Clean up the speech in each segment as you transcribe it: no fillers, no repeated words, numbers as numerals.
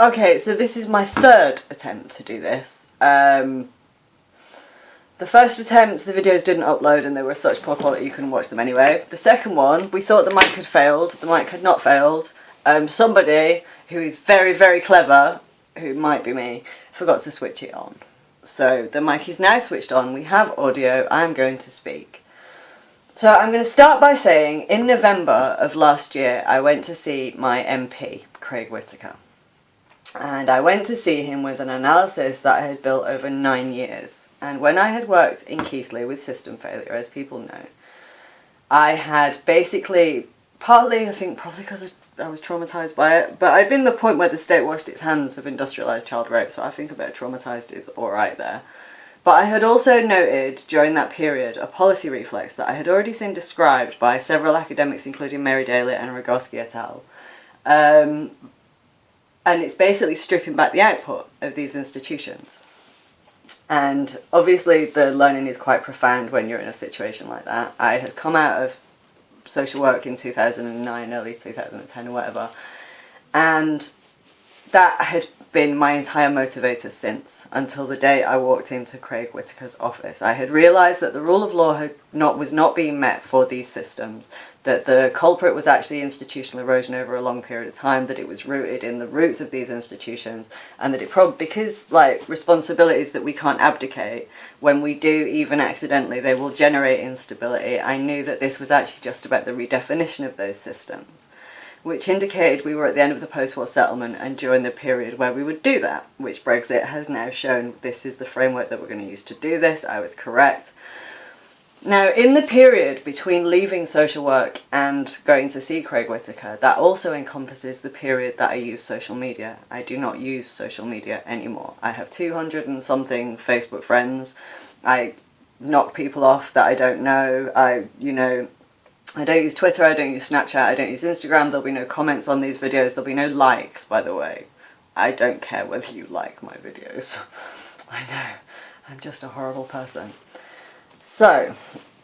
Okay, so this is my third attempt to do this. The first attempt, the videos didn't upload and they were such poor quality you couldn't watch them anyway. The second one, we thought the mic had failed. The mic had not failed. Somebody who is very, very clever, who might be me, forgot to switch it on. So the mic is now switched on. We have audio. I'm going to speak. So I'm going to start by saying, in November of last year, I went to see my MP, Craig Whittaker. And I went to see him with an analysis that I had built over 9 years. And when I had worked in Keighley with system failure, as people know, I had basically, partly I think probably because I was traumatised by it, but I'd been the point where the state washed its hands of industrialised child rape, so I think a bit traumatised is alright there. But I had also noted during that period a policy reflex that I had already seen described by several academics, including Mary Daly and Rogowski et al. And it's basically stripping back the output of these institutions. And obviously the learning is quite profound when you're in a situation like that. I had come out of social work in 2009, early 2010 or whatever, and that had been my entire motivator since, until the day I walked into Craig Whittaker's office. I had realised that the rule of law was not being met for these systems, that the culprit was actually institutional erosion over a long period of time, that it was rooted in the roots of these institutions, and that it probably, because like responsibilities that we can't abdicate, when we do even accidentally, they will generate instability. I knew that this was actually just about the redefinition of those systems, which indicated we were at the end of the post-war settlement and during the period where we would do that, which Brexit has now shown this is the framework that we're going to use to do this. I was correct. Now, in the period between leaving social work and going to see Craig Whittaker, that also encompasses the period that I used social media. I do not use social media anymore. I have 200 and something Facebook friends. I knock people off that I don't know. I don't use Twitter, I don't use Snapchat, I don't use Instagram. There'll be no comments on these videos. There'll be no likes, by the way. I don't care whether you like my videos. I know, I'm just a horrible person. So,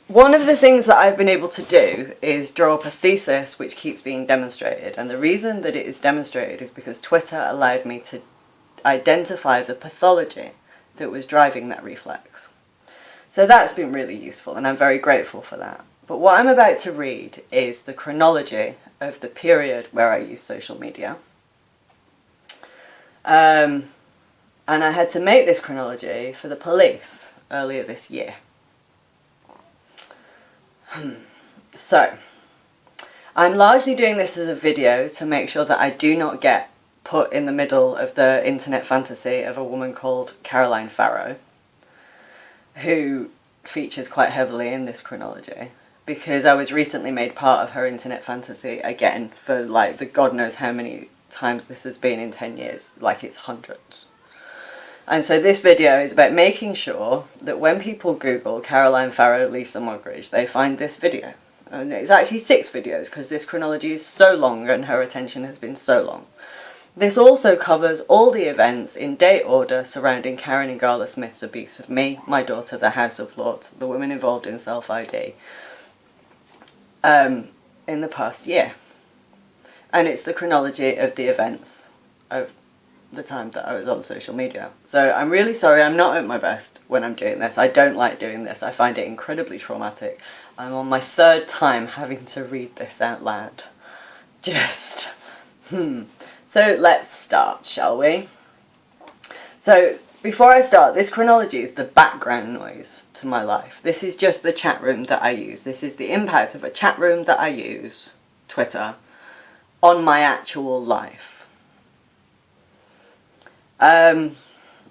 one of the things that I've been able to do is draw up a thesis which keeps being demonstrated. And the reason that it is demonstrated is because Twitter allowed me to identify the pathology that was driving that reflex. So that's been really useful, and I'm very grateful for that. But what I'm about to read is the chronology of the period where I used social media. And I had to make this chronology for the police earlier this year. So, I'm largely doing this as a video to make sure that I do not get put in the middle of the internet fantasy of a woman called Caroline Farrow, who features quite heavily in this chronology, because I was recently made part of her internet fantasy again for like the God knows how many times this has been in 10 years, like it's hundreds. And so this video is about making sure that when people Google Caroline Farrow Lisa Moggridge, they find this video. And it's actually 6 videos because this chronology is so long and her attention has been so long. This also covers all the events in date order surrounding Karen and Garla Smith's abuse of me, my daughter, the House of Lords, the women involved in self-ID, in the past year. And it's the chronology of the events of the time that I was on social media. So I'm really sorry, I'm not at my best when I'm doing this. I don't like doing this. I find it incredibly traumatic. I'm on my 3rd time having to read this out loud. So let's start, shall we? So before I start, this chronology is the background noise to my life. This is just the chat room that I use. This is the impact of a chat room that I use, Twitter, on my actual life. And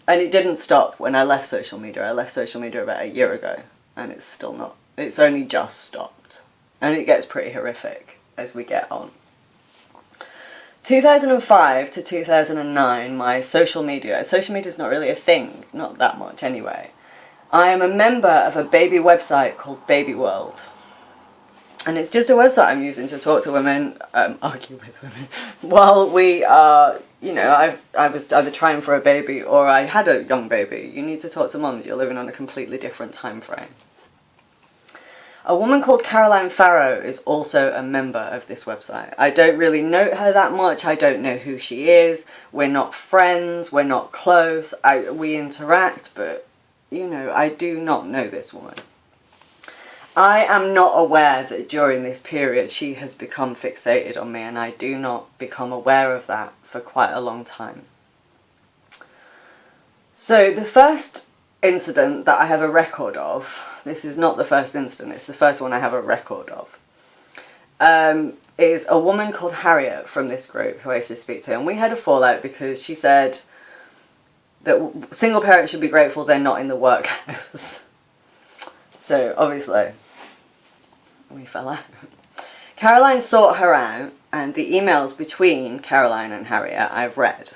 it didn't stop when I left social media. I left social media about a year ago, and it's still not. It's only just stopped. And it gets pretty horrific as we get on. 2005 to 2009, my social media is not really a thing, not that much anyway. I am a member of a baby website called Baby World. And it's just a website I'm using to talk to women, argue with women, while we are, I was either trying for a baby or I had a young baby. You need to talk to mums, you're living on a completely different time frame. A woman called Caroline Farrow is also a member of this website. I don't really know her that much. I don't know who she is. We're not friends. We're not close. We interact, but, you know, I do not know this woman. I am not aware that during this period she has become fixated on me, and I do not become aware of that for quite a long time. So the first incident that I have a record of, this is not the first incident, it's the first one I have a record of, is a woman called Harriet from this group who I used to speak to, and we had a fallout because she said that single parents should be grateful they're not in the workhouse. So obviously we fell out. Caroline sought her out, and the emails between Caroline and Harriet I've read.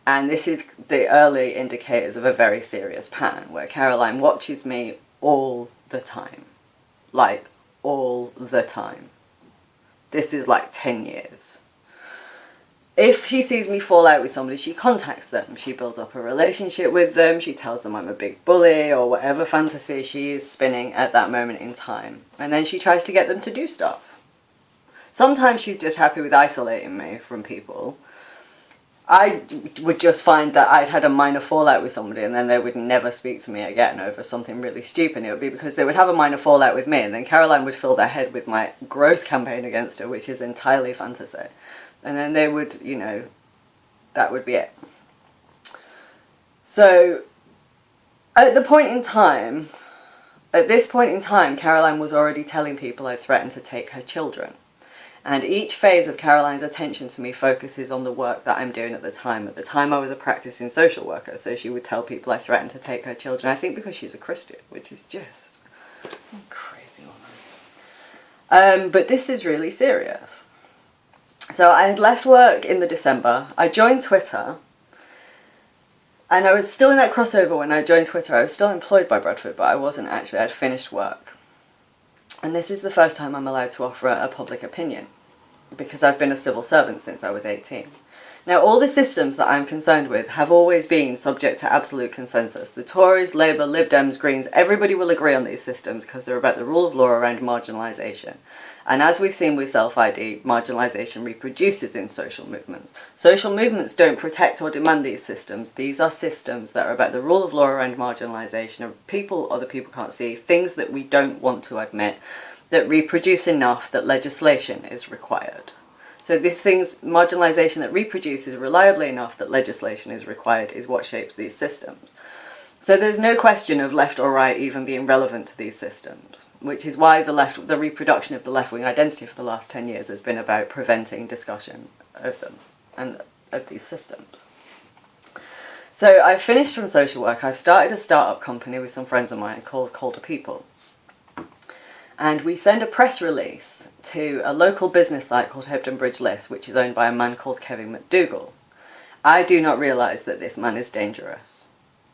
And this is the early indicators of a very serious pattern, where Caroline watches me all the time. Like, all the time. This is like 10 years. If she sees me fall out with somebody, she contacts them. She builds up a relationship with them. She tells them I'm a big bully, or whatever fantasy she is spinning at that moment in time. And then she tries to get them to do stuff. Sometimes she's just happy with isolating me from people. I would just find that I'd had a minor fallout with somebody, and then they would never speak to me again over something really stupid. It would be because they would have a minor fallout with me, and then Caroline would fill their head with my gross campaign against her, which is entirely fantasy. And then they would, you know, that would be it. So, at this point in time, Caroline was already telling people I'd threatened to take her children. And each phase of Caroline's attention to me focuses on the work that I'm doing at the time. At the time I was a practicing social worker, so she would tell people I threatened to take her children. I think because she's a Christian, which is just a crazy woman. But this is really serious. So I had left work in the December. I joined Twitter. And I was still in that crossover when I joined Twitter. I was still employed by Bradford, but I wasn't actually. I'd finished work. And this is the first time I'm allowed to offer a public opinion, because I've been a civil servant since I was 18. Now, all the systems that I'm concerned with have always been subject to absolute consensus. The Tories, Labour, Lib Dems, Greens, everybody will agree on these systems because they're about the rule of law around marginalisation. And as we've seen with self-ID, marginalisation reproduces in social movements. Social movements don't protect or demand these systems. These are systems that are about the rule of law around marginalisation of people other people can't see, things that we don't want to admit, that reproduce enough that legislation is required. So these things, marginalisation that reproduces reliably enough that legislation is required, is what shapes these systems. So there's no question of left or right even being relevant to these systems, which is why the reproduction of the left-wing identity for the last 10 years has been about preventing discussion of them and of these systems. So I've finished from social work. I've started a start-up company with some friends of mine called Call to People. And we send a press release to a local business site called Hebden Bridge List, which is owned by a man called Kevin McDougall. I do not realise that this man is dangerous.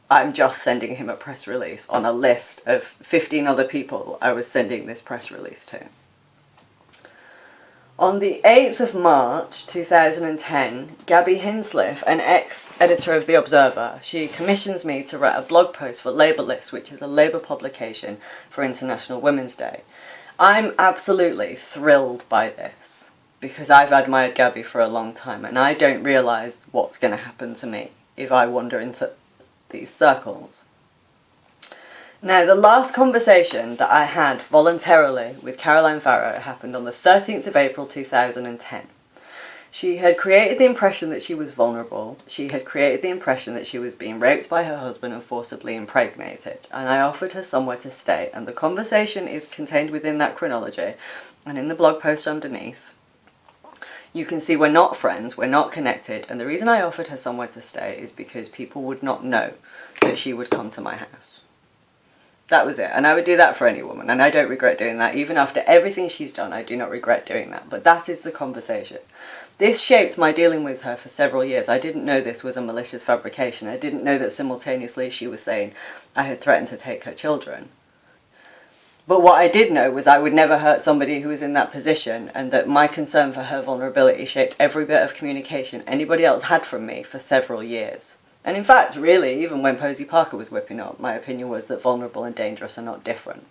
I'm just sending him a press release on a list of 15 other people I was sending this press release to. On the 8th of March 2010, Gabby Hinsliff, an ex-editor of The Observer, she commissions me to write a blog post for Labour List, which is a Labour publication for International Women's Day. I'm absolutely thrilled by this, because I've admired Gabby for a long time, and I don't realise what's going to happen to me if I wander into these circles. Now, the last conversation that I had voluntarily with Caroline Farrow happened on the 13th of April 2010. She had created the impression that she was vulnerable. She had created the impression that she was being raped by her husband and forcibly impregnated. And I offered her somewhere to stay. And the conversation is contained within that chronology and in the blog post underneath. You can see we're not friends, we're not connected. And the reason I offered her somewhere to stay is because people would not know that she would come to my house. That was it. And I would do that for any woman. And I don't regret doing that. Even after everything she's done, I do not regret doing that. But that is the conversation. This shaped my dealing with her for several years. I didn't know this was a malicious fabrication. I didn't know that simultaneously she was saying I had threatened to take her children. But what I did know was I would never hurt somebody who was in that position, and that my concern for her vulnerability shaped every bit of communication anybody else had from me for several years. And in fact, really, even when Posey Parker was whipping up, my opinion was that vulnerable and dangerous are not different.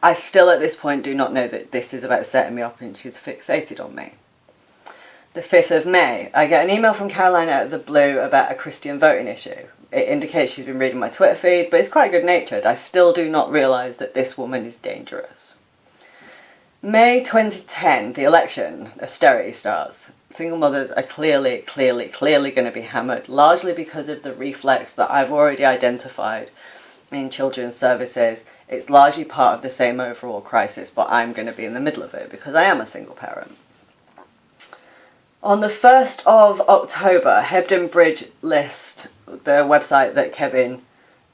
I still at this point do not know that this is about setting me up and she's fixated on me. The 5th of May, I get an email from Caroline out of the blue about a Christian voting issue. It indicates she's been reading my Twitter feed, but it's quite good-natured. I still do not realise that this woman is dangerous. May 2010, the election, austerity starts. Single mothers are clearly going to be hammered, largely because of the reflex that I've already identified in children's services. It's largely part of the same overall crisis, but I'm going to be in the middle of it because I am a single parent. On the 1st of October, Hebden Bridge List, the website that Kevin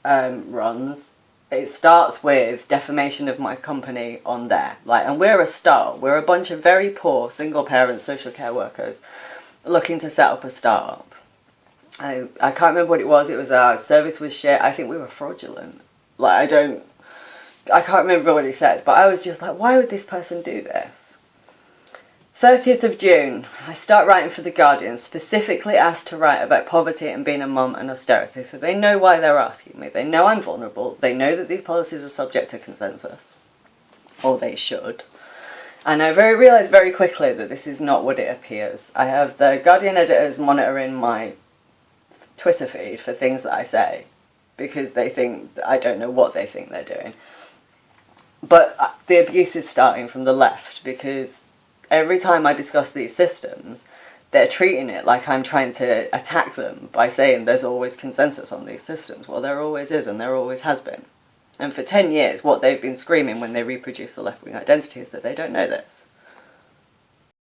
runs, it starts with defamation of my company on there. And we're a start. We're a bunch of very poor single parent social care workers looking to set up a startup. I can't remember what it was. It was our service was shit. I think we were fraudulent. I can't remember what he said, but I was just like, why would this person do this? 30th of June, I start writing for The Guardian, specifically asked to write about poverty and being a mum and austerity, so they know why they're asking me. They know I'm vulnerable. They know that these policies are subject to consensus. Or they should. And I realised very quickly that this is not what it appears. I have the Guardian editors monitoring my Twitter feed for things that I say, because they think, I don't know what they think they're doing. But the abuse is starting from the left, because every time I discuss these systems, they're treating it like I'm trying to attack them by saying there's always consensus on these systems. Well, there always is, and there always has been. And for 10 years, what they've been screaming when they reproduce the left-wing identity is that they don't know this.